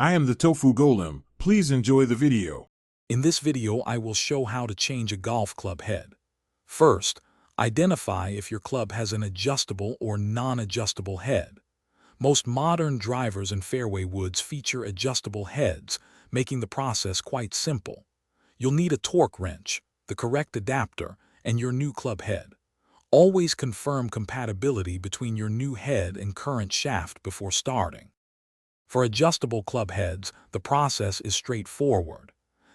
I am the Tofu Golem. Please enjoy the video. In this video, I will show how to change a golf club head. First, identify if your club has an adjustable or non-adjustable head. Most modern drivers and fairway woods feature adjustable heads, making the process quite simple. You'll need a torque wrench, the correct adapter, and your new club head. Always confirm compatibility between your new head and current shaft before starting. For adjustable club heads, the process is straightforward.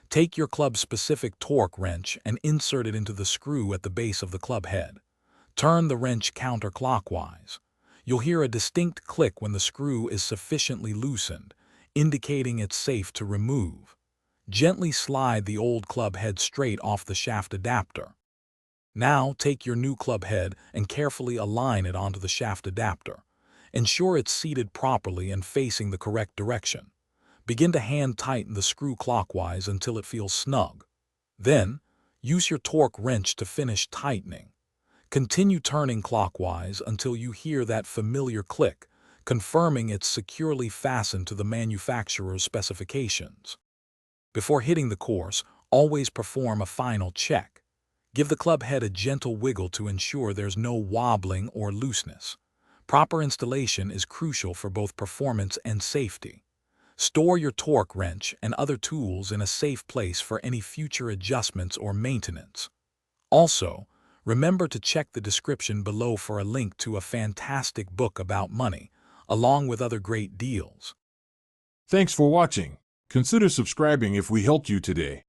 Take your club-specific torque wrench and insert it into the screw at the base of the club head. Turn the wrench counterclockwise. You'll hear a distinct click when the screw is sufficiently loosened, indicating it's safe to remove. Gently slide the old club head straight off the shaft adapter. Now take your new club head and carefully align it onto the shaft adapter. Ensure it's seated properly and facing the correct direction. Begin to hand tighten the screw clockwise until it feels snug. Then, use your torque wrench to finish tightening. Continue turning clockwise until you hear that familiar click, confirming it's securely fastened to the manufacturer's specifications. Before hitting the course, always perform a final check. Give the club head a gentle wiggle to ensure there's no wobbling or looseness. Proper installation is crucial for both performance and safety. Store your torque wrench and other tools in a safe place for any future adjustments or maintenance. Also, remember to check the description below for a link to a fantastic book about money, along with other great deals. Thanks for watching. Consider subscribing if we helped you today.